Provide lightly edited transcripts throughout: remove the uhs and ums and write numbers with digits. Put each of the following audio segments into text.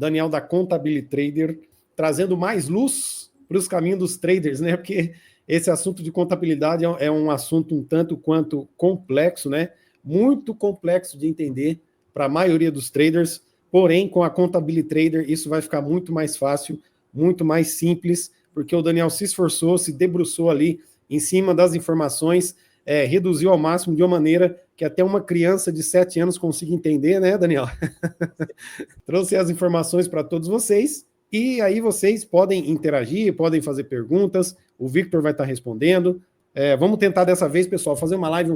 Daniel da Contability Trader, trazendo mais luz para os caminhos dos traders, né? Porque esse assunto de contabilidade é um assunto um tanto quanto complexo, né? Muito complexo de entender para a maioria dos traders, porém, com a Contability Trader, isso vai ficar muito mais fácil, muito mais simples, porque o Daniel se esforçou, se debruçou ali em cima das informações, reduziu ao máximo de uma maneira que até uma criança de 7 anos consiga entender, né, Daniel? Trouxe as informações para todos vocês, e aí vocês podem interagir, podem fazer perguntas, o Victor vai estar respondendo. Vamos tentar dessa vez, pessoal, fazer uma live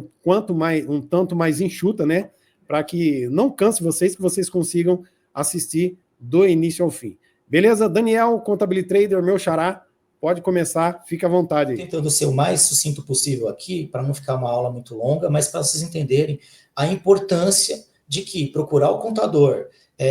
um tanto mais enxuta, né? Para que não canse vocês, que vocês consigam assistir do início ao fim. Beleza? Daniel, Contability Trader, meu xará, pode começar, fica à vontade aí. Tentando ser o mais sucinto possível aqui, para não ficar uma aula muito longa, mas para vocês entenderem a importância de que procurar o contador,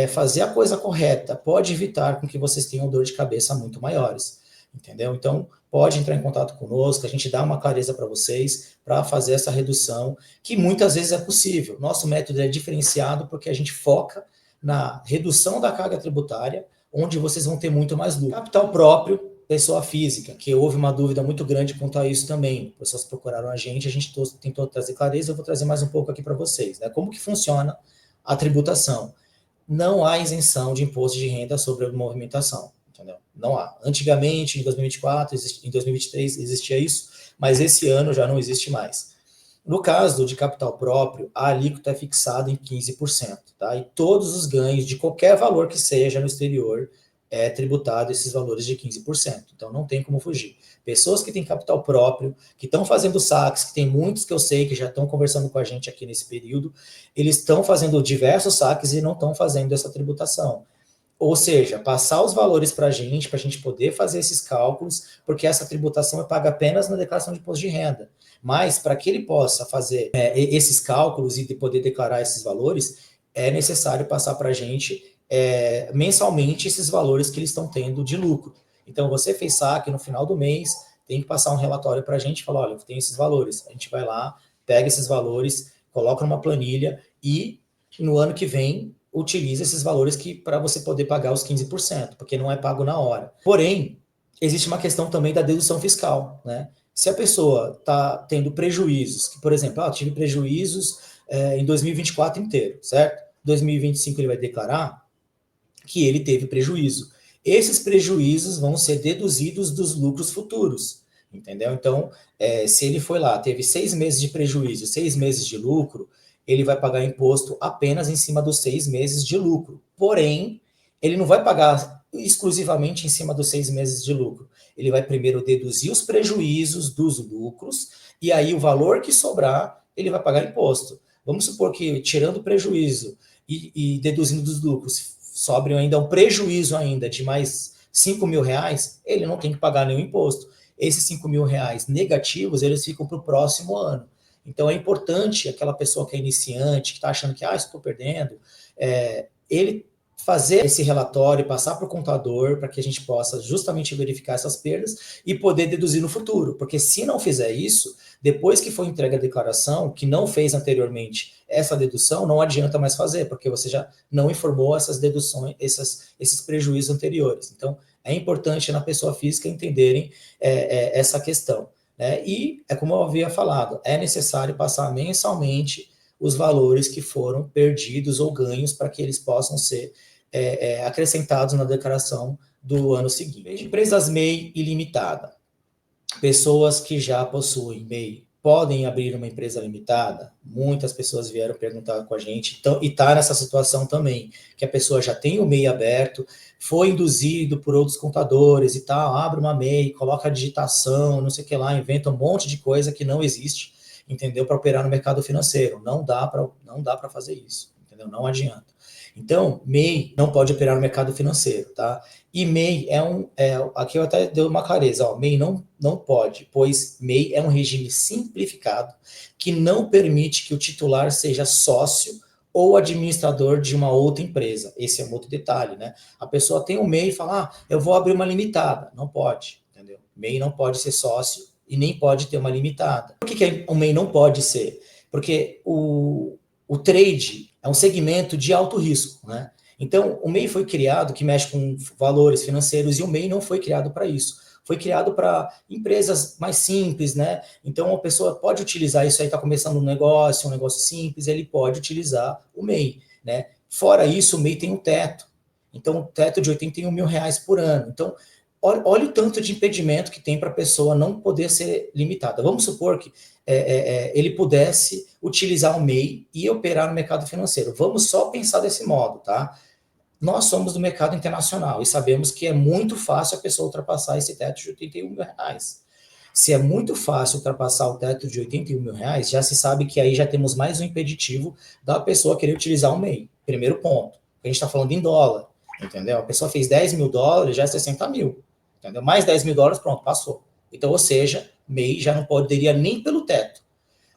fazer a coisa correta, pode evitar com que vocês tenham dor de cabeça muito maiores, entendeu? Então, pode entrar em contato conosco, a gente dá uma clareza para vocês, para fazer essa redução, que muitas vezes é possível. Nosso método é diferenciado porque a gente foca na redução da carga tributária, onde vocês vão ter muito mais lucro. Capital próprio, pessoa física, que houve uma dúvida muito grande quanto a isso também. Pessoas procuraram a gente tentou trazer clareza, eu vou trazer mais um pouco aqui para vocês, né? Como que funciona a tributação? Não há isenção de imposto de renda sobre a movimentação, entendeu? Não há. Antigamente, em 2024, em 2023 existia isso, mas esse ano já não existe mais. No caso de capital próprio, a alíquota é fixada em 15%, tá? E todos os ganhos de qualquer valor que seja no exterior é tributado esses valores de 15%. Então não tem como fugir. Pessoas que têm capital próprio, que estão fazendo saques, que tem muitos que eu sei que já estão conversando com a gente aqui nesse período, eles estão fazendo diversos saques e não estão fazendo essa tributação. Ou seja, passar os valores para a gente poder fazer esses cálculos, porque essa tributação é paga apenas na declaração de imposto de renda. Mas para que ele possa fazer esses cálculos e poder declarar esses valores, é necessário passar para a gente mensalmente esses valores que eles estão tendo de lucro. Então, você fez saque no final do mês, tem que passar um relatório para a gente e falar, olha, eu tenho esses valores. A gente vai lá, pega esses valores, coloca numa planilha e no ano que vem utiliza esses valores para você poder pagar os 15%, porque não é pago na hora. Porém, existe uma questão também da dedução fiscal, né? Se a pessoa está tendo prejuízos, que, por exemplo, tive prejuízos em 2024 inteiro, certo? 2025 ele vai declarar que ele teve prejuízo. Esses prejuízos vão ser deduzidos dos lucros futuros, entendeu? Então, se ele foi lá, teve 6 meses de prejuízo, 6 meses de lucro, ele vai pagar imposto apenas em cima dos 6 meses de lucro. Porém, ele não vai pagar exclusivamente em cima dos 6 meses de lucro. Ele vai primeiro deduzir os prejuízos dos lucros, e aí o valor que sobrar, ele vai pagar imposto. Vamos supor que, tirando o prejuízo e deduzindo dos lucros, sobre ainda um prejuízo ainda de mais 5 mil reais, ele não tem que pagar nenhum imposto. Esses 5 mil reais negativos, eles ficam para o próximo ano. Então, é importante aquela pessoa que é iniciante, que está achando que, estou perdendo, ele fazer esse relatório, passar para o contador, para que a gente possa justamente verificar essas perdas e poder deduzir no futuro. Porque se não fizer isso, depois que for entregue a declaração, que não fez anteriormente essa dedução, não adianta mais fazer, porque você já não informou essas deduções, esses prejuízos anteriores. Então, é importante na pessoa física entenderem essa questão, né? E, como eu havia falado, é necessário passar mensalmente os valores que foram perdidos ou ganhos para que eles possam ser acrescentados na declaração do ano seguinte. Empresas MEI ilimitada. Pessoas que já possuem MEI podem abrir uma empresa limitada? Muitas pessoas vieram perguntar com a gente, e está nessa situação também, que a pessoa já tem o MEI aberto, foi induzido por outros contadores e tal, abre uma MEI, coloca a digitação, não sei o que lá, inventa um monte de coisa que não existe, entendeu? Para operar no mercado financeiro. Não dá para fazer isso, entendeu? Não adianta. Então, MEI não pode operar no mercado financeiro, tá? E MEI aqui eu até dei uma clareza, MEI não pode, pois MEI é um regime simplificado que não permite que o titular seja sócio ou administrador de uma outra empresa. Esse é um outro detalhe, né? A pessoa tem um MEI e fala, eu vou abrir uma limitada. Não pode, entendeu? MEI não pode ser sócio e nem pode ter uma limitada. Por que o MEI não pode ser? Porque o trade é um segmento de alto risco, né? Então, o MEI foi criado, que mexe com valores financeiros, e o MEI não foi criado para isso. Foi criado para empresas mais simples, né? Então, a pessoa pode utilizar isso aí, está começando um negócio simples, ele pode utilizar o MEI, né? Fora isso, o MEI tem um teto. Então, um teto de R$ 81.000 por ano. Então, olha o tanto de impedimento que tem para a pessoa não poder ser limitada. Vamos supor que ele pudesse utilizar o MEI e operar no mercado financeiro. Vamos só pensar desse modo, tá? Nós somos do mercado internacional e sabemos que é muito fácil a pessoa ultrapassar esse teto de R$ 81.000. Se é muito fácil ultrapassar o teto de R$ 81.000, já se sabe que aí já temos mais um impeditivo da pessoa querer utilizar o MEI. Primeiro ponto. A gente está falando em dólar, entendeu? A pessoa fez US$ 10.000, já é 60 mil, entendeu? Mais US$ 10.000, pronto, passou. Então, ou seja, MEI já não poderia nem pelo teto.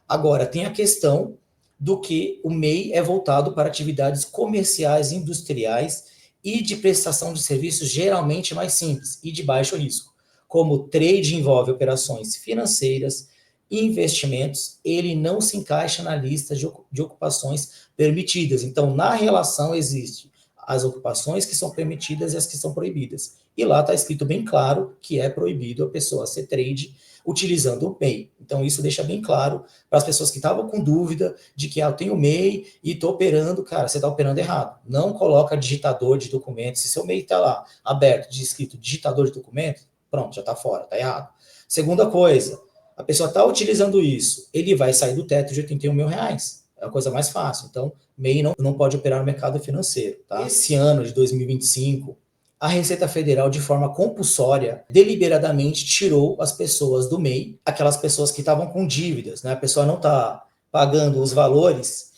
Agora, tem a questão do que o MEI é voltado para atividades comerciais, industriais e de prestação de serviços geralmente mais simples e de baixo risco. Como o trade envolve operações financeiras e investimentos, ele não se encaixa na lista de ocupações permitidas. Então, na relação existe as ocupações que são permitidas e as que são proibidas. E lá está escrito bem claro que é proibido a pessoa ser trade utilizando o MEI. Então, isso deixa bem claro para as pessoas que estavam com dúvida de que eu tenho MEI e estou operando. Cara, você está operando errado. Não coloca digitador de documentos. Se seu MEI está lá aberto, escrito digitador de documentos, pronto, já está fora, está errado. Segunda coisa, a pessoa está utilizando isso, ele vai sair do teto de R$ 81.000. É a coisa mais fácil. Então, MEI não pode operar no mercado financeiro. Tá? Esse ano de 2025, a Receita Federal, de forma compulsória, deliberadamente tirou as pessoas do MEI, aquelas pessoas que estavam com dívidas, né? A pessoa não está pagando os valores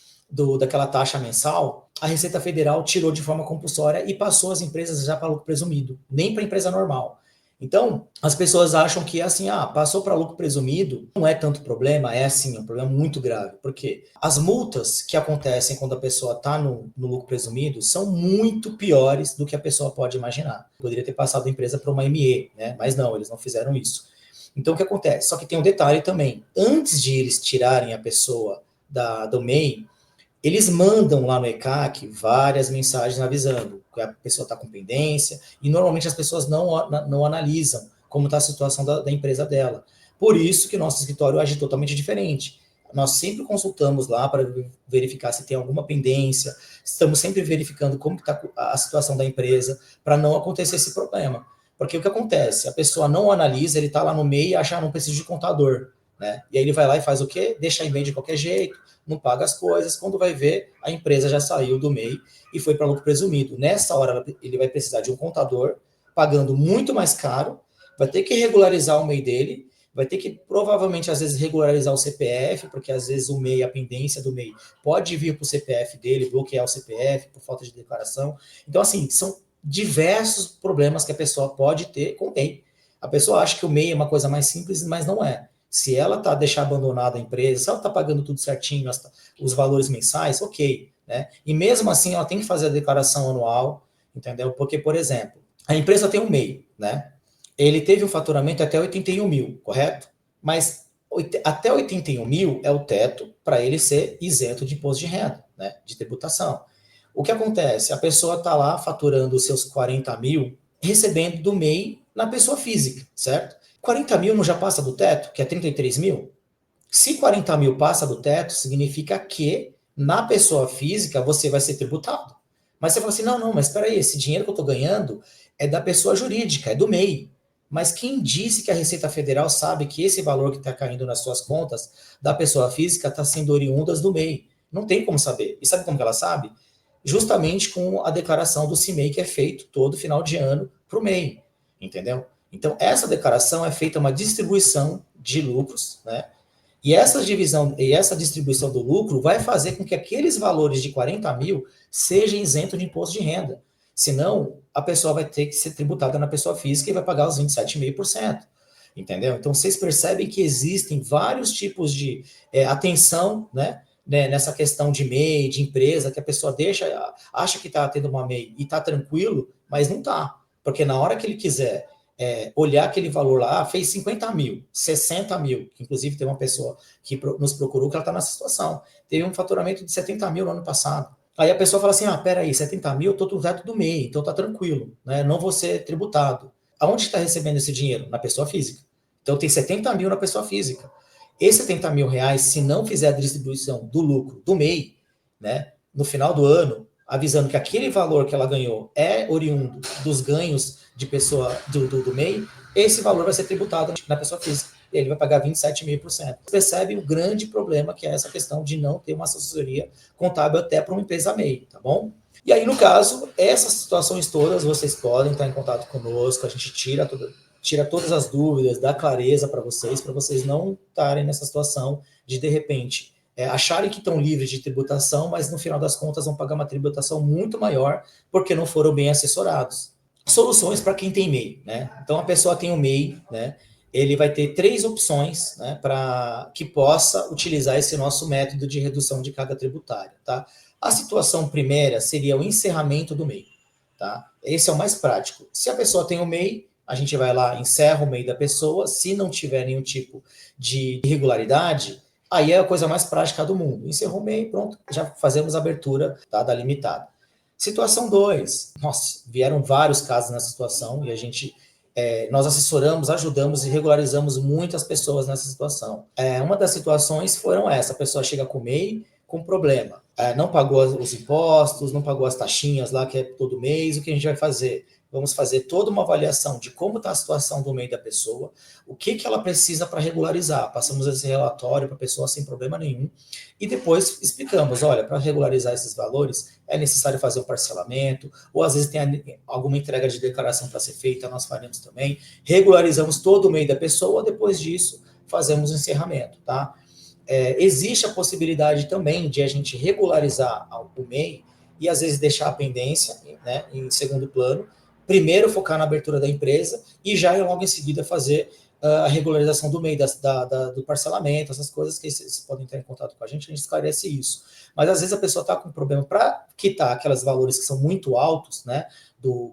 daquela taxa mensal, a Receita Federal tirou de forma compulsória e passou as empresas já para lucro presumido, nem para empresa normal. Então, as pessoas acham que assim, passou para lucro presumido, não é tanto problema, é assim, é um problema muito grave. Por quê? As multas que acontecem quando a pessoa está no lucro presumido são muito piores do que a pessoa pode imaginar. Poderia ter passado a empresa para uma ME, né? Mas não, eles não fizeram isso. Então, o que acontece? Só que tem um detalhe também. Antes de eles tirarem a pessoa do MEI, eles mandam lá no ECAC várias mensagens avisando que a pessoa está com pendência, e normalmente as pessoas não analisam como está a situação da empresa dela. Por isso que nosso escritório age totalmente diferente. Nós sempre consultamos lá para verificar se tem alguma pendência, estamos sempre verificando como está a situação da empresa, para não acontecer esse problema. Porque o que acontece? A pessoa não analisa, ele está lá no meio e acha, não preciso de contador. Né? E aí ele vai lá e faz o quê? Deixa em bem de qualquer jeito, não paga as coisas, quando vai ver, a empresa já saiu do MEI e foi para lucro presumido. Nessa hora, ele vai precisar de um contador, pagando muito mais caro, vai ter que regularizar o MEI dele, vai ter que, provavelmente, às vezes, regularizar o CPF, porque, às vezes, o MEI, a pendência do MEI, pode vir para o CPF dele, bloquear o CPF por falta de declaração. Então, assim, são diversos problemas que a pessoa pode ter com o MEI. A pessoa acha que o MEI é uma coisa mais simples, mas não é. Se ela deixar abandonada a empresa, se ela está pagando tudo certinho, os valores mensais, ok. Né? E mesmo assim, ela tem que fazer a declaração anual, entendeu? Porque, por exemplo, a empresa tem um MEI, né? Ele teve um faturamento até 81 mil, correto? Mas até 81 mil é o teto para ele ser isento de imposto de renda, né? De tributação. O que acontece? A pessoa está lá faturando os seus 40 mil, recebendo do MEI na pessoa física, certo? 40 mil não já passa do teto, que é 33 mil? Se 40 mil passa do teto, significa que na pessoa física você vai ser tributado. Mas você fala assim, não, mas espera aí, esse dinheiro que eu estou ganhando é da pessoa jurídica, é do MEI. Mas quem disse que a Receita Federal sabe que esse valor que está caindo nas suas contas da pessoa física está sendo oriundas do MEI? Não tem como saber. E sabe como que ela sabe? Justamente com a declaração do CIMEI que é feito todo final de ano para o MEI, entendeu? Então, essa declaração é feita uma distribuição de lucros, né? E essa distribuição do lucro vai fazer com que aqueles valores de 40 mil sejam isentos de imposto de renda. Senão, a pessoa vai ter que ser tributada na pessoa física e vai pagar os 27,5%. Entendeu? Então, vocês percebem que existem vários tipos de atenção, né? Nessa questão de MEI, de empresa, que a pessoa acha que está tendo uma MEI e está tranquilo, mas não está. Porque na hora que ele quiser olhar aquele valor lá, fez 50 mil, 60 mil, que inclusive tem uma pessoa que nos procurou que ela está nessa situação. Teve um faturamento de 70 mil no ano passado. Aí a pessoa fala assim, peraí, 70 mil, eu estou no teto do MEI, então tá tranquilo, né? Não vou ser tributado. Aonde está recebendo esse dinheiro? Na pessoa física. Então tem 70 mil na pessoa física. Esses 70 mil reais, se não fizer a distribuição do lucro do MEI, né, no final do ano, avisando que aquele valor que ela ganhou é oriundo dos ganhos de pessoa do MEI, esse valor vai ser tributado na pessoa física. E ele vai pagar 27,5%. Percebe o grande problema que é essa questão de não ter uma assessoria contábil até para uma empresa MEI, tá bom? E aí, no caso, essas situações todas, vocês podem estar em contato conosco, a gente tira todas as dúvidas, dá clareza para vocês não estarem nessa situação de repente, acharem que estão livres de tributação, mas no final das contas vão pagar uma tributação muito maior porque não foram bem assessorados. Soluções para quem tem MEI, né? Então, a pessoa tem o MEI, né? Ele vai ter 3 opções, né, para que possa utilizar esse nosso método de redução de carga tributária, tá? A situação primeira seria o encerramento do MEI, tá? Esse é o mais prático. Se a pessoa tem o MEI, a gente vai lá, encerra o MEI da pessoa. Se não tiver nenhum tipo de irregularidade, aí é a coisa mais prática do mundo. Encerrou o MEI, pronto, já fazemos a abertura, tá, da limitada. Situação 2. Nossa, vieram vários casos nessa situação e a gente nós assessoramos, ajudamos e regularizamos muitas pessoas nessa situação. Uma das situações foram essa: a pessoa chega com o MEI com problema, não pagou os impostos, não pagou as taxinhas lá que é todo mês. O que a gente vai fazer? Vamos fazer toda uma avaliação de como está a situação do MEI da pessoa, o que ela precisa para regularizar. Passamos esse relatório para a pessoa sem problema nenhum e depois explicamos, olha, para regularizar esses valores é necessário fazer um parcelamento, ou às vezes tem alguma entrega de declaração para ser feita, nós faremos também. Regularizamos todo o MEI da pessoa, depois disso fazemos o encerramento, tá? Existe a possibilidade também de a gente regularizar o MEI e às vezes deixar a pendência, né, em segundo plano, primeiro focar na abertura da empresa e já logo em seguida fazer a regularização do MEI, do parcelamento, essas coisas que vocês podem entrar em contato com a gente esclarece isso. Mas às vezes a pessoa está com problema para quitar aqueles valores que são muito altos, né,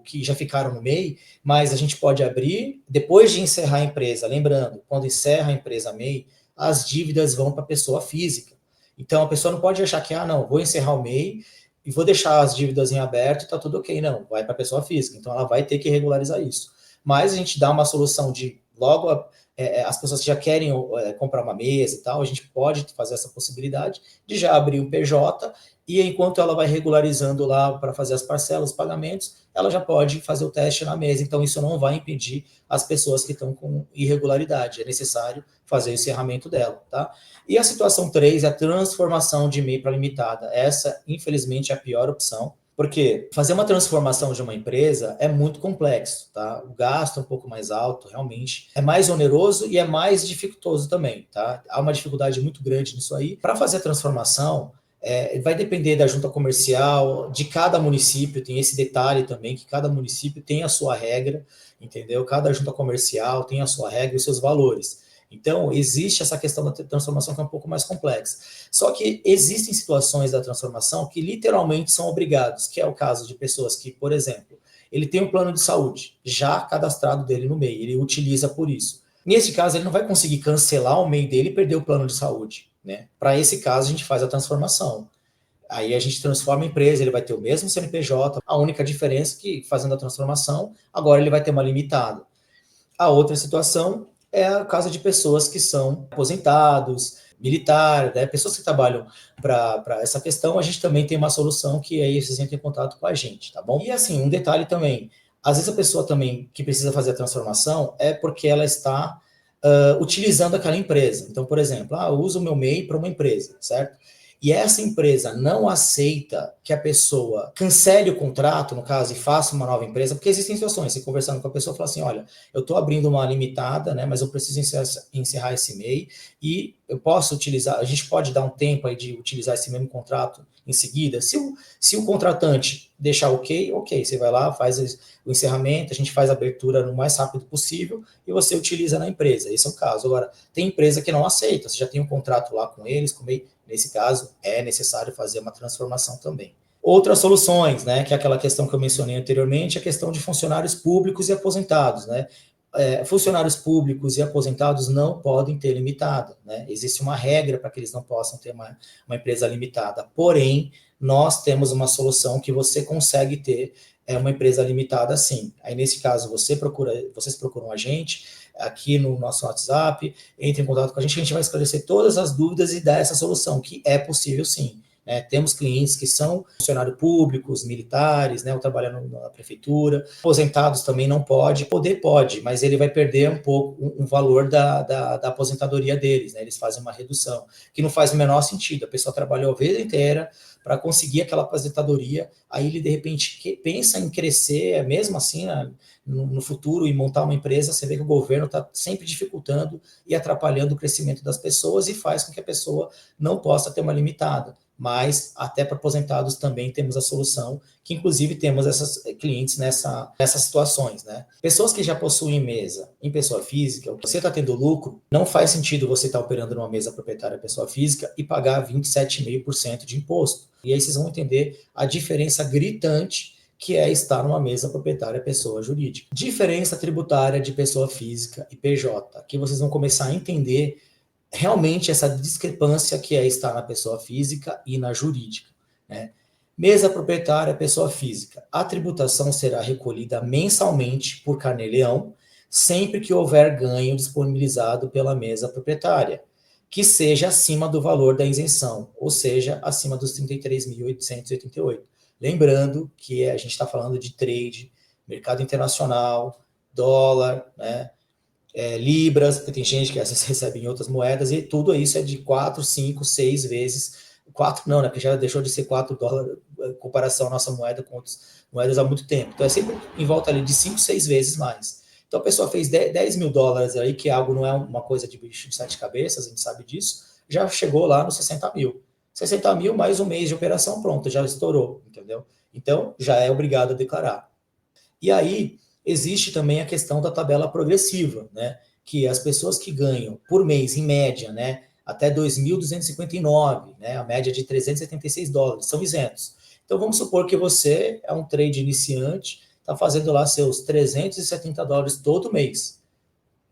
que já ficaram no MEI, mas a gente pode abrir, depois de encerrar a empresa, lembrando, quando encerra a empresa MEI, as dívidas vão para a pessoa física. Então a pessoa não pode achar que, não, vou encerrar o MEI e vou deixar as dívidas em aberto e está tudo ok. Não, vai para a pessoa física. Então ela vai ter que regularizar isso. Mas a gente dá uma solução de logo as pessoas que já querem comprar uma mesa e tal, a gente pode fazer essa possibilidade de já abrir um PJ e enquanto ela vai regularizando lá para fazer as parcelas, os pagamentos, ela já pode fazer o teste na mesa. Então isso não vai impedir as pessoas que estão com irregularidade. É necessário fazer o encerramento dela, tá? E a situação 3 é a transformação de MEI para limitada. Essa, infelizmente, é a pior opção. Porque fazer uma transformação de uma empresa é muito complexo, tá? O gasto é um pouco mais alto, realmente. É mais oneroso e é mais dificultoso também, tá? Há uma dificuldade muito grande nisso aí. Para fazer a transformação, vai depender da junta comercial, de cada município, tem esse detalhe também, que cada município tem a sua regra, entendeu? Cada junta comercial tem a sua regra e os seus valores. Então, existe essa questão da transformação que é um pouco mais complexa. Só que existem situações da transformação que literalmente são obrigados, que é o caso de pessoas que, por exemplo, ele tem um plano de saúde já cadastrado dele no MEI, ele utiliza por isso. Nesse caso, ele não vai conseguir cancelar o MEI dele e perder o plano de saúde, né? Para esse caso, a gente faz a transformação. Aí a gente transforma a empresa, ele vai ter o mesmo CNPJ, a única diferença é que, fazendo a transformação, agora ele vai ter uma limitada. A outra situação é a caso de pessoas que são aposentados, militar, né? Pessoas que trabalham para essa questão, a gente também tem uma solução que aí vocês entram em contato com a gente, tá bom? E assim, um detalhe também, às vezes a pessoa também que precisa fazer a transformação é porque ela está utilizando aquela empresa. Então, por exemplo, eu uso o meu MEI para uma empresa, certo? E essa empresa não aceita que a pessoa cancele o contrato, no caso, e faça uma nova empresa, porque existem situações, você conversando com a pessoa, fala assim, olha, eu estou abrindo uma limitada, né, mas eu preciso encerrar esse MEI e eu posso utilizar, a gente pode dar um tempo aí de utilizar esse mesmo contrato em seguida. Se o contratante deixar ok, você vai lá, faz o encerramento, a gente faz a abertura no mais rápido possível e você utiliza na empresa. Esse é o caso. Agora, tem empresa que não aceita, você já tem um contrato lá com eles, com o MEI. Nesse caso, é necessário fazer uma transformação também. Outras soluções, né, que é aquela questão que eu mencionei anteriormente, a questão de funcionários públicos e aposentados, né? funcionários públicos e aposentados não podem ter limitada, né? Existe uma regra para que eles não possam ter uma empresa limitada, porém, nós temos uma solução que você consegue ter uma empresa limitada sim. Aí, nesse caso, vocês procuram a gente aqui no nosso WhatsApp, entre em contato com a gente vai esclarecer todas as dúvidas e dar essa solução, que é possível sim. Temos clientes que são funcionários públicos, militares, ou trabalhando na prefeitura. Aposentados também não pode. Poder pode, mas ele vai perder um pouco o valor da aposentadoria deles. Eles fazem uma redução, que não faz o menor sentido. A pessoa trabalhou a vida inteira para conseguir aquela aposentadoria, aí ele, de repente, pensa em crescer, mesmo assim, no futuro, e montar uma empresa. Você vê que o governo está sempre dificultando e atrapalhando o crescimento das pessoas e faz com que a pessoa não possa ter uma limitada. Mas até para aposentados também temos a solução, que inclusive temos esses clientes nessas situações, né? Pessoas que já possuem mesa em pessoa física, você está tendo lucro, não faz sentido você estar operando numa mesa proprietária pessoa física e pagar 27,5% de imposto. E aí vocês vão entender a diferença gritante que é estar numa mesa proprietária pessoa jurídica. Diferença tributária de pessoa física e PJ. Aqui vocês vão começar a entender realmente essa discrepância que é estar na pessoa física e na jurídica, né? Mesa proprietária, pessoa física. A tributação será recolhida mensalmente por carnê-leão, sempre que houver ganho disponibilizado pela mesa proprietária, que seja acima do valor da isenção, ou seja, acima dos 33.888. Lembrando que a gente está falando de trade, mercado internacional, dólar, né? Libras, porque tem gente que às vezes recebe em outras moedas, e tudo isso é de 4, 5, 6 vezes, 4 não, né, porque já deixou de ser 4 dólares em comparação à nossa moeda com outras moedas há muito tempo, então é sempre em volta ali de 5, 6 vezes mais. Então a pessoa fez 10 mil dólares aí, que algo não é uma coisa de bicho de 7 cabeças, a gente sabe disso, já chegou lá nos 60 mil. 60 mil mais um mês de operação, pronto, já estourou, entendeu? Então já é obrigado a declarar. E aí, existe também a questão da tabela progressiva, né? Que as pessoas que ganham por mês, em média, né, até 2.259, né, a média de 376 dólares, são isentos. Então, vamos supor que você é um trade iniciante, está fazendo lá seus 370 dólares todo mês.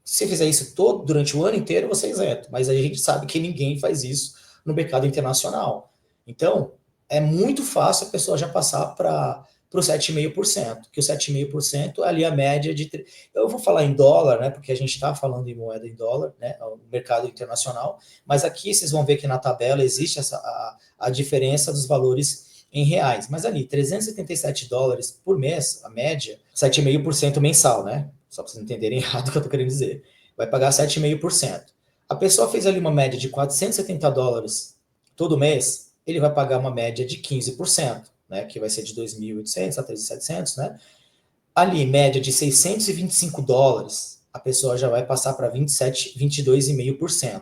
Se você fizer isso durante o ano inteiro, você é isento. Mas a gente sabe que ninguém faz isso no mercado internacional. Então, é muito fácil a pessoa já passar para o 7,5%, que o 7,5% é ali a média de... Eu vou falar em dólar, né, porque a gente está falando em moeda em dólar, né, no mercado internacional, mas aqui vocês vão ver que na tabela existe a diferença dos valores em reais. Mas ali, 377 dólares por mês, a média, 7,5% mensal, né? Só para vocês entenderem errado o que eu estou querendo dizer. Vai pagar 7,5%. A pessoa fez ali uma média de 470 dólares todo mês, ele vai pagar uma média de 15%, né, que vai ser de 2.800 a 3.700, né? Ali, média de 625 dólares, a pessoa já vai passar para 22,5%.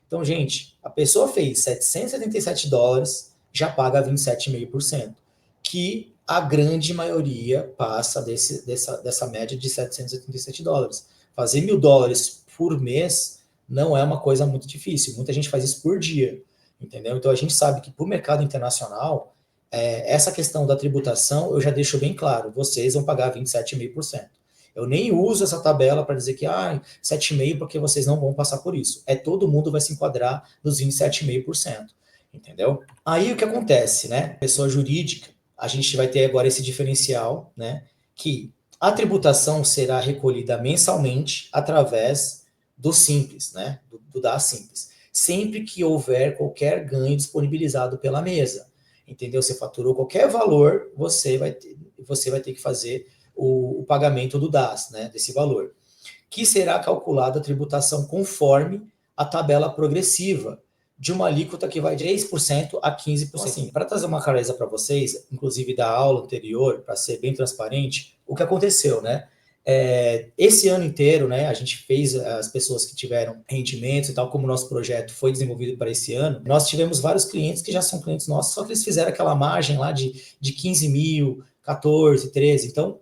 Então, gente, a pessoa fez 777 dólares, já paga 27,5%, que a grande maioria passa dessa média de 787 dólares. Fazer 1.000 dólares por mês não é uma coisa muito difícil. Muita gente faz isso por dia, entendeu? Então, a gente sabe que para o mercado internacional, essa questão da tributação, eu já deixo bem claro, vocês vão pagar 27,5%. Eu nem uso essa tabela para dizer que 7,5% porque vocês não vão passar por isso. Todo mundo vai se enquadrar nos 27,5%, entendeu? Aí o que acontece, né? Pessoa jurídica, a gente vai ter agora esse diferencial, né? Que a tributação será recolhida mensalmente através do Simples, né? Do DAS Simples. Sempre que houver qualquer ganho disponibilizado pela mesa. Entendeu? Você faturou qualquer valor, você vai ter que fazer o pagamento do DAS, né, desse valor, que será calculada a tributação conforme a tabela progressiva, de uma alíquota que vai de 3% a 15%. Então, assim, para trazer uma clareza para vocês, inclusive da aula anterior, para ser bem transparente, o que aconteceu, né? Esse ano inteiro, né, a gente fez as pessoas que tiveram rendimentos e tal, como o nosso projeto foi desenvolvido para esse ano, nós tivemos vários clientes que já são clientes nossos, só que eles fizeram aquela margem lá de 15 mil, 14, 13. Então,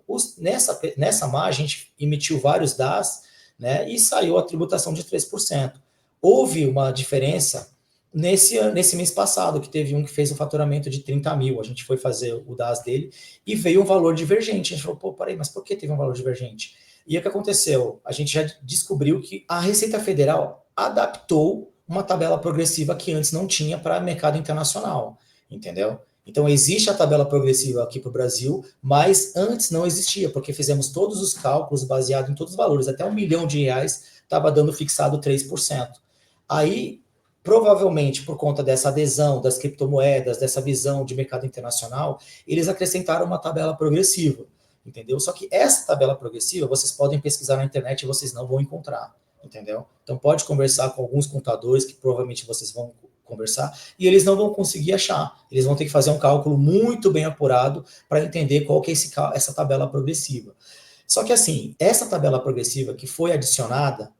nessa margem, a gente emitiu vários DAS, né, e saiu a tributação de 3%. Houve uma diferença nesse mês passado, que teve um que fez um faturamento de 30 mil, a gente foi fazer o DAS dele, e veio um valor divergente. A gente falou, peraí, mas por que teve um valor divergente? E o que aconteceu? A gente já descobriu que a Receita Federal adaptou uma tabela progressiva que antes não tinha para mercado internacional, entendeu? Então, existe a tabela progressiva aqui para o Brasil, mas antes não existia, porque fizemos todos os cálculos baseados em todos os valores. Até R$1 milhão estava dando fixado 3%. Aí, provavelmente, por conta dessa adesão das criptomoedas, dessa visão de mercado internacional, eles acrescentaram uma tabela progressiva, entendeu? Só que essa tabela progressiva, vocês podem pesquisar na internet e vocês não vão encontrar, entendeu? Então, pode conversar com alguns contadores, que provavelmente vocês vão conversar, e eles não vão conseguir achar. Eles vão ter que fazer um cálculo muito bem apurado para entender qual que é essa tabela progressiva. Só que assim, essa tabela progressiva que foi adicionada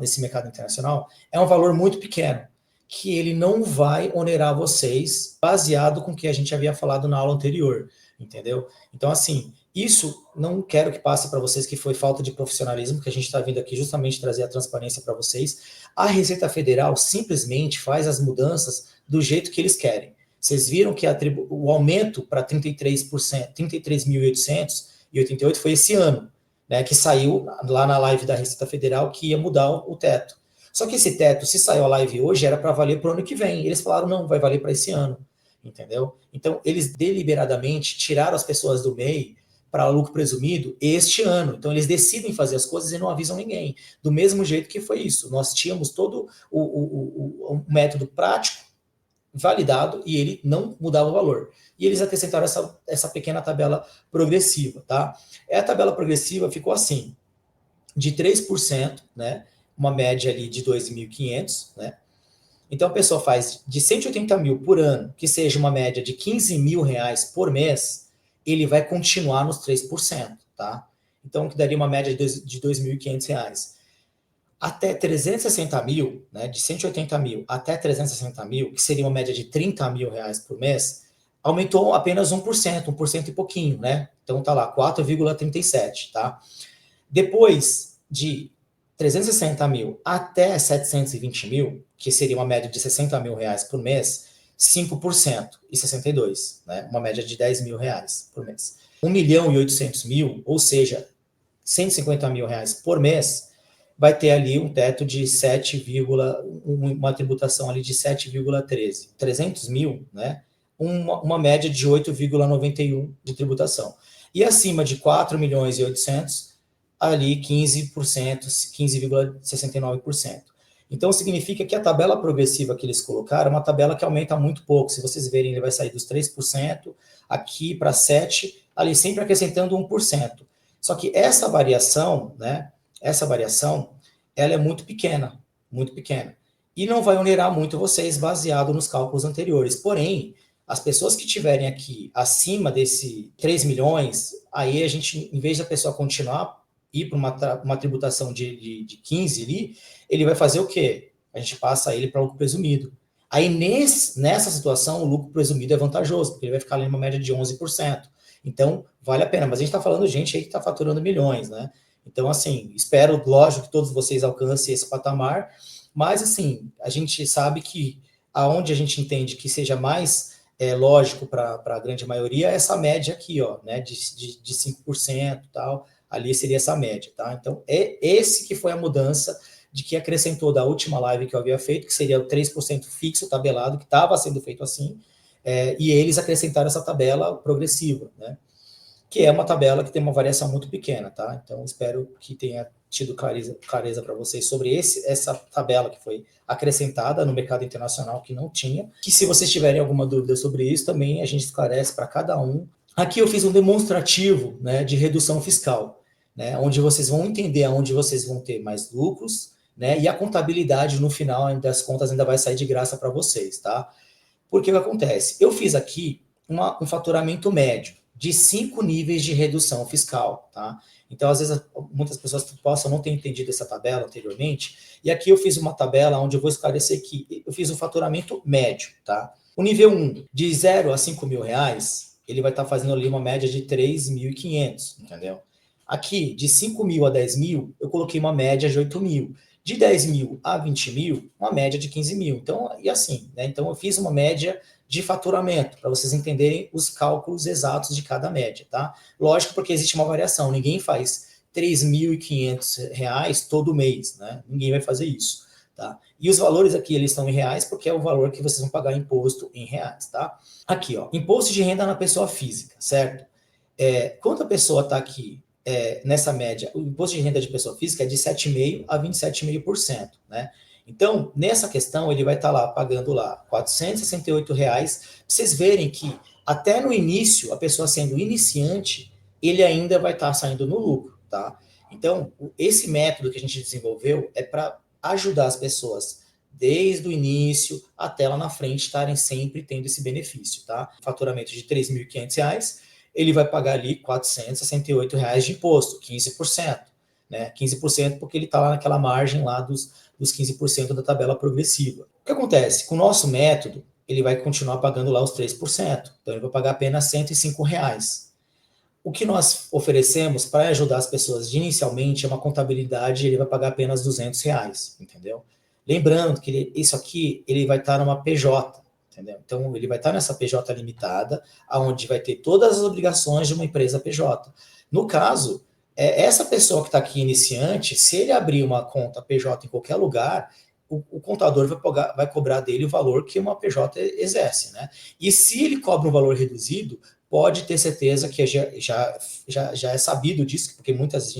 nesse mercado internacional é um valor muito pequeno, que ele não vai onerar vocês baseado com o que a gente havia falado na aula anterior, entendeu? Então assim, isso não quero que passe para vocês que foi falta de profissionalismo, que a gente está vindo aqui justamente trazer a transparência para vocês. A Receita Federal simplesmente faz as mudanças do jeito que eles querem. Vocês viram que o aumento para 33%, 33.888 foi esse ano, né, que saiu lá na live da Receita Federal que ia mudar o teto. Só que esse teto, se saiu a live hoje, era para valer para o ano que vem. Eles falaram, não, vai valer para esse ano, entendeu? Então, eles deliberadamente tiraram as pessoas do MEI para lucro presumido este ano. Então, eles decidem fazer as coisas e não avisam ninguém. Do mesmo jeito que foi isso. Nós tínhamos todo o método prático validado e ele não mudava o valor. E eles acrescentaram essa pequena tabela progressiva, tá? A tabela progressiva ficou assim, de 3%, né? Uma média ali de 2.500, né? Então, a pessoa faz de 180 mil por ano, que seja uma média de 15 mil reais por mês, ele vai continuar nos 3%, tá? Então, que daria uma média de 2.500 reais. Até 360 mil, né, de 180 mil até 360 mil, que seria uma média de 30 mil reais por mês, aumentou apenas 1% e pouquinho, né? Então, tá lá, 4,37, tá? Depois de 360 mil até 720 mil, que seria uma média de 60 mil reais por mês, 5% e 62, né? Uma média de 10 mil reais por mês. 1 milhão e 800 mil, ou seja, 150 mil reais por mês, vai ter ali um teto de uma tributação ali de 7,13. 300 mil, né? Uma média de 8,91 de tributação. E acima de 4 milhões e 800, ali 15%, 15,69%. Então, significa que a tabela progressiva que eles colocaram é uma tabela que aumenta muito pouco. Se vocês verem, ele vai sair dos 3% aqui para 7%, ali sempre acrescentando 1%. Só que essa variação, né? Essa variação, ela é muito pequena, muito pequena. E não vai onerar muito vocês baseado nos cálculos anteriores. Porém, as pessoas que estiverem aqui acima desse 3 milhões, aí a gente, em vez da pessoa continuar ir para uma tributação de 15 ali, ele vai fazer o quê? A gente passa ele para lucro presumido. Aí, nessa situação, o lucro presumido é vantajoso, porque ele vai ficar ali numa média de 11%. Então, vale a pena. Mas a gente está falando de gente aí que está faturando milhões, né? Então, assim, espero, lógico, que todos vocês alcancem esse patamar, mas, assim, a gente sabe que aonde a gente entende que seja mais lógico para a grande maioria é essa média aqui, ó, né, de 5% e tal, ali seria essa média, tá? Então, é esse que foi a mudança de que acrescentou da última live que eu havia feito, que seria o 3% fixo tabelado, que estava sendo feito assim, e eles acrescentaram essa tabela progressiva, né? Que é uma tabela que tem uma variação muito pequena, tá? Então, espero que tenha tido clareza para vocês sobre essa tabela que foi acrescentada no mercado internacional, que não tinha. Que se vocês tiverem alguma dúvida sobre isso, também a gente esclarece para cada um. Aqui eu fiz um demonstrativo, né, de redução fiscal, né, onde vocês vão entender aonde vocês vão ter mais lucros, né, e a contabilidade no final das contas ainda vai sair de graça para vocês, tá? Porque o que acontece? Eu fiz aqui um faturamento médio de 5 níveis de redução fiscal, tá? Então, às vezes, muitas pessoas possam não ter entendido essa tabela anteriormente, e aqui eu fiz uma tabela onde eu vou esclarecer que eu fiz um faturamento médio, tá? O nível 1, de 0 a 5 mil reais, ele vai estar fazendo ali uma média de 3.500, entendeu? Aqui, de 5 mil a 10 mil, eu coloquei uma média de 8 mil. De 10 mil a 20 mil, uma média de 15 mil. Então, e assim, né? Então, eu fiz uma média de faturamento, para vocês entenderem os cálculos exatos de cada média, tá? Lógico, porque existe uma variação, ninguém faz R$ 3.500 todo mês, né? Ninguém vai fazer isso, tá? E os valores aqui, eles estão em reais, porque é o valor que vocês vão pagar imposto em reais, tá? Aqui, ó, imposto de renda na pessoa física, certo? Quando a pessoa está aqui nessa média, o imposto de renda de pessoa física é de 7,5% a 27,5%, né? Então, nessa questão, ele vai estar lá pagando lá R$ 468, pra vocês verem que até no início, a pessoa sendo iniciante, ele ainda vai estar saindo no lucro, tá? Então, esse método que a gente desenvolveu é para ajudar as pessoas desde o início até lá na frente estarem sempre tendo esse benefício, tá? Faturamento de R$ 3.500, ele vai pagar ali R$ 468 de imposto, 15%, né? 15% porque ele está lá naquela margem lá dos 15% da tabela progressiva. O que acontece? Com o nosso método, ele vai continuar pagando lá os 3%. Então, ele vai pagar apenas R$ 105. O que nós oferecemos para ajudar as pessoas inicialmente é uma contabilidade, ele vai pagar apenas R$ 200, entendeu? Lembrando que isso aqui, ele vai estar numa PJ, entendeu? Então, ele vai estar nessa PJ limitada, onde vai ter todas as obrigações de uma empresa PJ. No caso, essa pessoa que está aqui iniciante, se ele abrir uma conta PJ em qualquer lugar, o contador vai cobrar dele o valor que uma PJ exerce, né? E se ele cobra um valor reduzido, pode ter certeza que já é sabido disso, porque muitas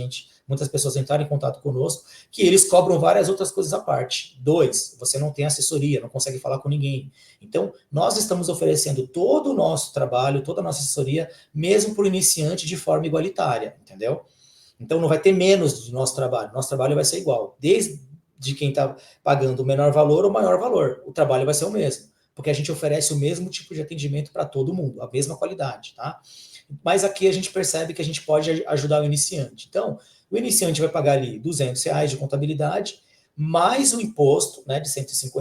pessoas entraram em contato conosco, que eles cobram várias outras coisas à parte. 2, você não tem assessoria, não consegue falar com ninguém. Então, nós estamos oferecendo todo o nosso trabalho, toda a nossa assessoria, mesmo para o iniciante, de forma igualitária, entendeu? Então, não vai ter menos do nosso trabalho. Nosso trabalho vai ser igual. Desde quem está pagando o menor valor ou o maior valor. O trabalho vai ser o mesmo. Porque a gente oferece o mesmo tipo de atendimento para todo mundo, a mesma qualidade, tá? Mas aqui a gente percebe que a gente pode ajudar o iniciante. Então, o iniciante vai pagar ali R$ 200 de contabilidade, mais o imposto, né, de R$ 105,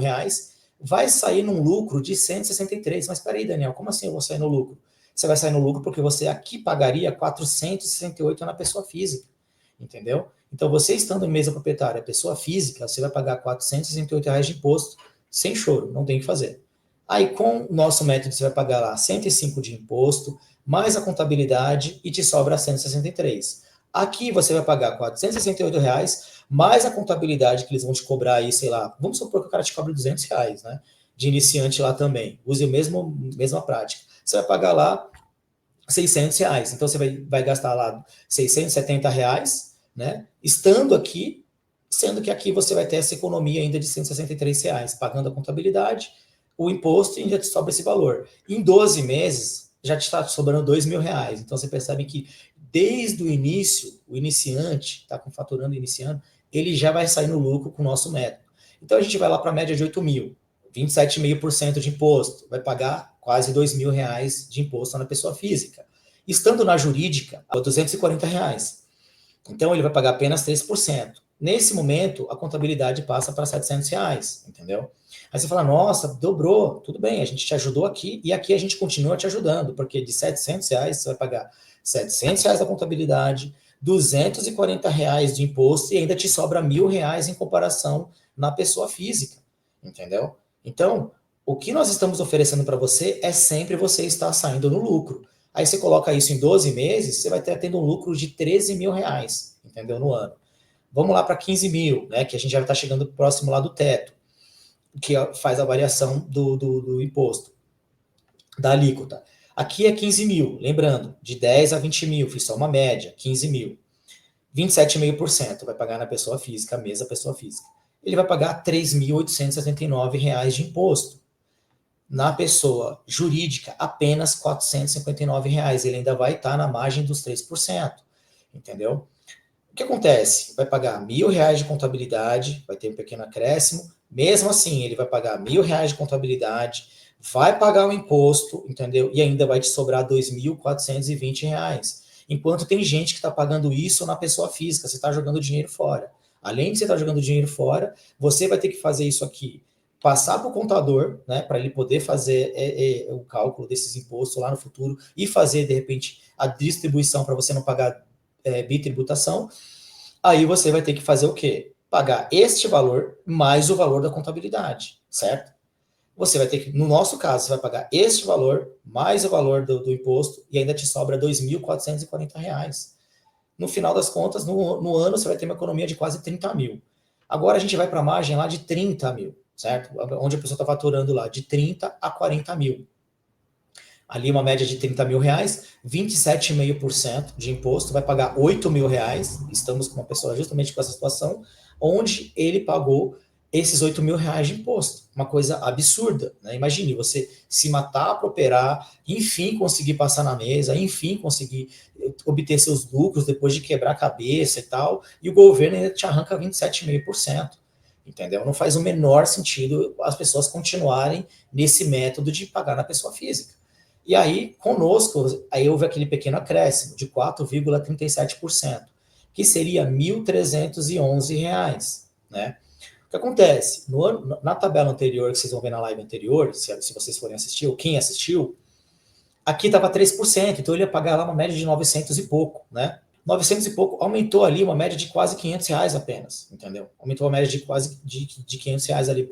vai sair num lucro de 163. Mas peraí, Daniel, como assim eu vou sair no lucro? Você vai sair no lucro porque você aqui pagaria 468 na pessoa física, entendeu? Então, você estando em mesa proprietária, pessoa física, você vai pagar R$ 468 de imposto, sem choro, não tem o que fazer. Aí, com o nosso método, você vai pagar lá 105 de imposto, mais a contabilidade, e te sobra 163. Aqui, você vai pagar R$ 468, mais a contabilidade, que eles vão te cobrar aí, sei lá, vamos supor que o cara te cobra R$ 200, né? De iniciante lá também. Use a mesma prática. Você vai pagar lá R$ 600. Então, você vai gastar lá R$ 670, né? Estando aqui, sendo que aqui você vai ter essa economia ainda de R$ 163, pagando a contabilidade, o imposto, e ainda te sobra esse valor. Em 12 meses, já te está sobrando R$ 2.000. Então, você percebe que desde o início, o iniciante, está faturando iniciando, ele já vai sair no lucro com o nosso método. Então, a gente vai lá para a média de 8 mil, 27,5% de imposto, vai pagar quase R$ 2.000 de imposto na pessoa física. Estando na jurídica, R$ 240. Então, ele vai pagar apenas 3%. Nesse momento, a contabilidade passa para R$ 700, entendeu? Aí você fala, nossa, dobrou, tudo bem, a gente te ajudou aqui, e aqui a gente continua te ajudando, porque de R$ 700 você vai pagar R$ 700 da contabilidade, R$ 240 de imposto, e ainda te sobra R$ 1.000 em comparação na pessoa física, entendeu? Então, o que nós estamos oferecendo para você é sempre você estar saindo no lucro. Aí você coloca isso em 12 meses, você vai ter tendo um lucro de R$ 13.000, entendeu? No ano. Vamos lá para 15 mil, né? Que a gente já está chegando próximo lá do teto, que faz a variação do imposto, da alíquota. Aqui é 15 mil, lembrando, de 10 a 20 mil, fiz só uma média, 15 mil. 27,5% vai pagar na pessoa física, a mesma pessoa física. Ele vai pagar R$ 3.879 de imposto. Na pessoa jurídica, apenas R$ 459. Ele ainda vai estar na margem dos 3%, entendeu? O que acontece? Vai pagar R$ 1.000 de contabilidade, vai ter um pequeno acréscimo, mesmo assim ele vai pagar R$ 1.000 de contabilidade, vai pagar o imposto, entendeu? E ainda vai te sobrar R$ 2.420. Enquanto tem gente que está pagando isso na pessoa física, você está jogando dinheiro fora. Além de você estar jogando dinheiro fora, você vai ter que fazer isso aqui, passar para o contador, né, para ele poder fazer o cálculo desses impostos lá no futuro e fazer, de repente, a distribuição para você não pagar bitributação. Aí você vai ter que fazer o quê? Pagar este valor mais o valor da contabilidade, certo? Você vai ter que, no nosso caso, você vai pagar este valor mais o valor do imposto e ainda te sobra R$ 2.440. no final das contas, no ano, você vai ter uma economia de quase 30 mil. Agora a gente vai para a margem lá de 30 mil, certo? Onde a pessoa está faturando lá de 30 a 40 mil. Ali uma média de 30 mil reais, 27,5% de imposto, vai pagar 8 mil reais. Estamos com uma pessoa justamente com essa situação, onde ele pagou esses 8 mil reais de imposto. Uma coisa absurda, né? Imagine você se matar para operar, enfim conseguir passar na mesa, enfim conseguir obter seus lucros depois de quebrar a cabeça e tal, e o governo ainda te arranca 27,5%. Entendeu? Não faz o menor sentido as pessoas continuarem nesse método de pagar na pessoa física. E aí, conosco, aí houve aquele pequeno acréscimo de 4,37%, que seria R$ 1.311, né? O que acontece? Na tabela anterior, que vocês vão ver na live anterior, se vocês forem assistir, ou quem assistiu, aqui estava 3%, então ele ia pagar lá uma média de 900 e pouco, né? 900 e pouco, aumentou ali uma média de quase 500 reais apenas, entendeu? Aumentou a média de quase de 500 reais ali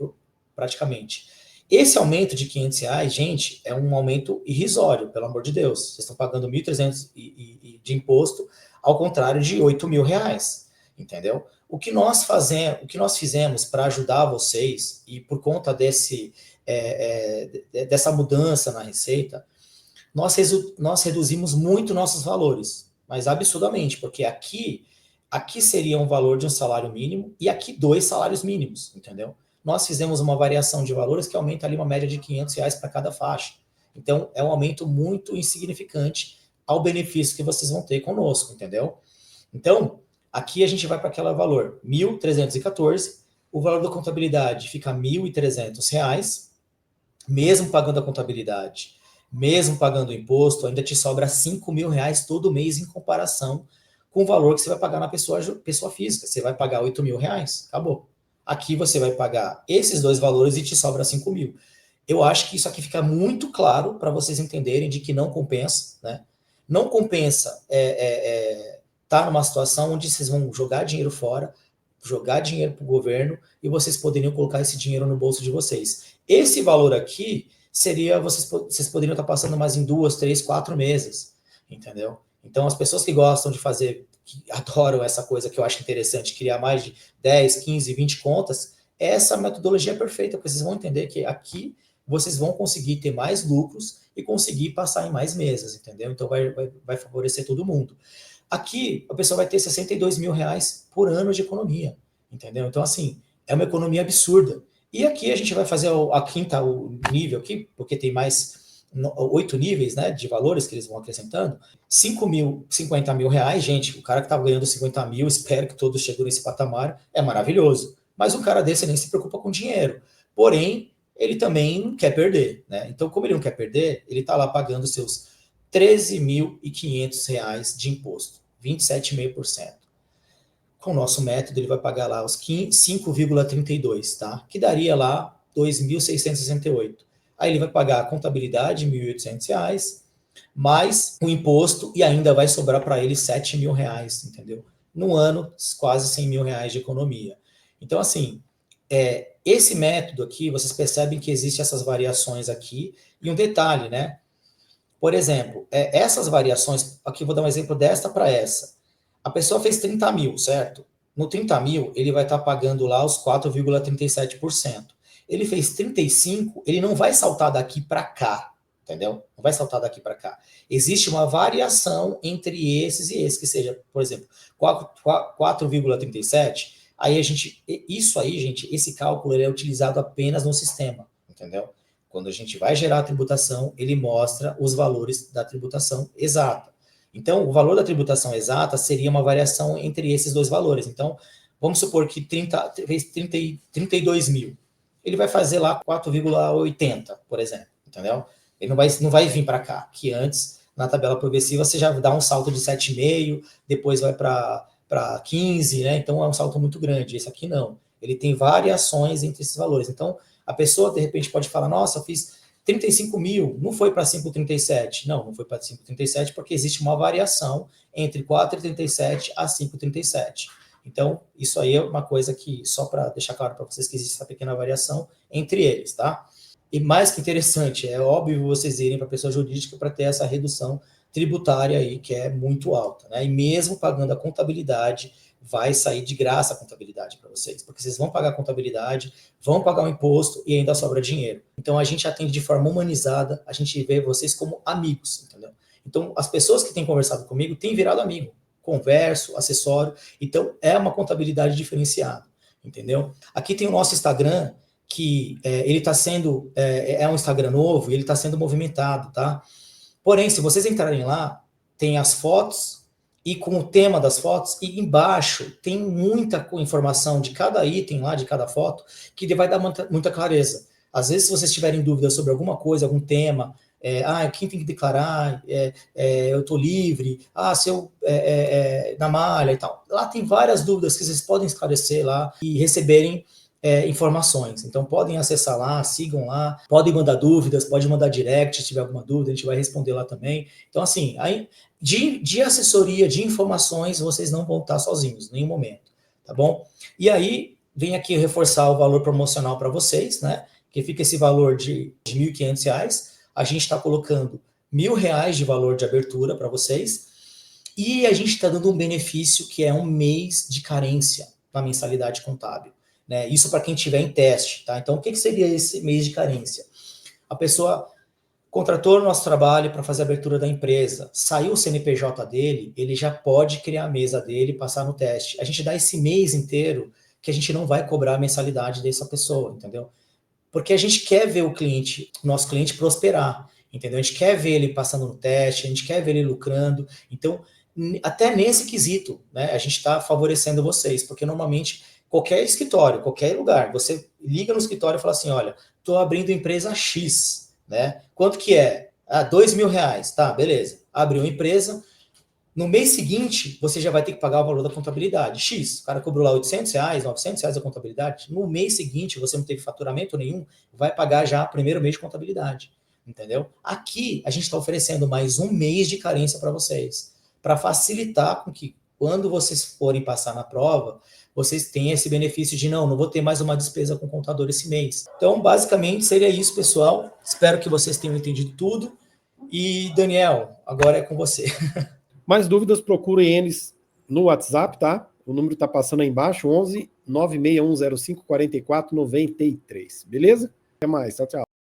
praticamente. Esse aumento de 500 reais, gente, é um aumento irrisório, pelo amor de Deus. Vocês estão pagando 1.300 de imposto, ao contrário de 8 mil reais, entendeu? O que nós fizemos para ajudar vocês, e por conta dessa mudança na receita, nós reduzimos muito nossos valores, mas absurdamente, porque aqui seria um valor de um salário mínimo e aqui 2 salários mínimos, entendeu? Nós fizemos uma variação de valores que aumenta ali uma média de 500 reais para cada faixa. Então, é um aumento muito insignificante ao benefício que vocês vão ter conosco, entendeu? Então, aqui a gente vai para aquele valor, 1.314, o valor da contabilidade fica R$ 1.300, mesmo pagando a contabilidade, mesmo pagando o imposto, ainda te sobra 5 mil reais todo mês em comparação com o valor que você vai pagar na pessoa física. Você vai pagar 8 mil reais, acabou. Aqui você vai pagar esses 2 valores e te sobra 5 mil. Eu acho que isso aqui fica muito claro para vocês entenderem de que não compensa, né? Não compensa tá numa situação onde vocês vão jogar dinheiro fora, jogar dinheiro para o governo e vocês poderiam colocar esse dinheiro no bolso de vocês. Esse valor aqui seria, vocês poderiam estar passando mais em 2, 3, 4 meses, entendeu? Então, as pessoas que gostam de fazer, que adoram essa coisa que eu acho interessante, criar mais de 10, 15, 20 contas, essa metodologia é perfeita, porque vocês vão entender que aqui vocês vão conseguir ter mais lucros e conseguir passar em mais mesas, entendeu? Então, vai favorecer todo mundo. Aqui, a pessoa vai ter 62 mil reais por ano de economia, entendeu? Então, assim, é uma economia absurda. E aqui a gente vai fazer o nível aqui, porque tem mais 8 níveis, né, de valores que eles vão acrescentando. 50 mil reais, gente, o cara que estava ganhando 50 mil, espero que todos cheguem nesse patamar, é maravilhoso. Mas um cara desse nem se preocupa com dinheiro. Porém, ele também não quer perder, né? Então, como ele não quer perder, ele está lá pagando seus 13.500 reais de imposto, 27,5%. Com o nosso método, ele vai pagar lá os 5,32, tá? Que daria lá 2.668. Aí ele vai pagar a contabilidade, R$ 1.800, mais o imposto, e ainda vai sobrar para ele 7 mil reais, entendeu? No ano, quase 100 mil reais de economia. Então, assim, esse método aqui, vocês percebem que existem essas variações aqui, e um detalhe, né? Por exemplo, essas variações, aqui vou dar um exemplo desta para essa. A pessoa fez 30 mil, certo? No 30 mil, ele vai estar pagando lá os 4,37%. Ele fez 35, ele não vai saltar daqui para cá, entendeu? Não vai saltar daqui para cá. Existe uma variação entre esses e esses, que seja, por exemplo, 4,37, aí isso aí, gente, esse cálculo ele é utilizado apenas no sistema, entendeu? Quando a gente vai gerar a tributação, ele mostra os valores da tributação exata. Então, o valor da tributação exata seria uma variação entre esses 2 valores. Então, vamos supor que fez 32 mil. Ele vai fazer lá 4,80, por exemplo, entendeu? Ele não vai vir para cá, que antes, na tabela progressiva, você já dá um salto de 7,5, depois vai para 15, né? Então, é um salto muito grande. Esse aqui não. Ele tem variações entre esses valores. Então, a pessoa, de repente, pode falar, nossa, eu fiz 35 mil, não foi para 5,37. Não foi para 5,37 porque existe uma variação entre 4,37 a 5,37. Então, isso aí é uma coisa que, só para deixar claro para vocês que existe essa pequena variação entre eles, tá? E mais que interessante, é óbvio vocês irem para a pessoa jurídica para ter essa redução tributária aí que é muito alta, né? E mesmo pagando a contabilidade, vai sair de graça a contabilidade para vocês, porque vocês vão pagar a contabilidade, vão pagar o imposto e ainda sobra dinheiro. Então a gente atende de forma humanizada, a gente vê vocês como amigos, entendeu? Então as pessoas que têm conversado comigo têm virado amigo, converso, acessório, então é uma contabilidade diferenciada, entendeu? Aqui tem o nosso Instagram, que ele está sendo, é um Instagram novo e ele está sendo movimentado, tá? Porém, se vocês entrarem lá, tem as fotos e com o tema das fotos, e embaixo tem muita informação de cada item lá, de cada foto, que vai dar muita clareza. Às vezes, se vocês tiverem dúvidas sobre alguma coisa, algum tema, quem tem que declarar, eu estou livre, se eu na malha e tal. Lá tem várias dúvidas que vocês podem esclarecer lá e receberem informações. Então podem acessar lá, sigam lá, podem mandar dúvidas, pode mandar direct se tiver alguma dúvida, a gente vai responder lá também. Então assim, aí, de assessoria, de informações, vocês não vão estar sozinhos, em nenhum momento, tá bom? E aí, vem aqui reforçar o valor promocional para vocês, né? Que fica esse valor de R$ 1.500, a gente está colocando R$ 1.000 de valor de abertura para vocês, e a gente está dando um benefício que é um mês de carência na mensalidade contábil. Né? Isso para quem estiver em teste. Tá? Então, o que seria esse mês de carência? A pessoa contratou o nosso trabalho para fazer a abertura da empresa, saiu o CNPJ dele, ele já pode criar a mesa dele e passar no teste. A gente dá esse mês inteiro que a gente não vai cobrar a mensalidade dessa pessoa, entendeu? Porque a gente quer ver o cliente, o nosso cliente prosperar, entendeu? A gente quer ver ele passando no teste, a gente quer ver ele lucrando. Então, até nesse quesito, né, a gente está favorecendo vocês, porque normalmente qualquer escritório, qualquer lugar, você liga no escritório e fala assim, olha, estou abrindo empresa X, né? Quanto que é? R$ 2.000, tá, beleza. Abriu uma empresa, no mês seguinte, você já vai ter que pagar o valor da contabilidade, X. O cara cobrou lá R$ 800, R$ 900 a contabilidade. No mês seguinte, você não teve faturamento nenhum, vai pagar já o primeiro mês de contabilidade, entendeu? Aqui, a gente está oferecendo mais um mês de carência para vocês, para facilitar com que, quando vocês forem passar na prova, vocês têm esse benefício de não vou ter mais uma despesa com o contador esse mês. Então, basicamente, seria isso, pessoal. Espero que vocês tenham entendido tudo. E, Daniel, agora é com você. Mais dúvidas, procurem eles no WhatsApp, tá? O número tá passando aí embaixo, 11 96105 4493. Beleza? Até mais, tchau, tchau.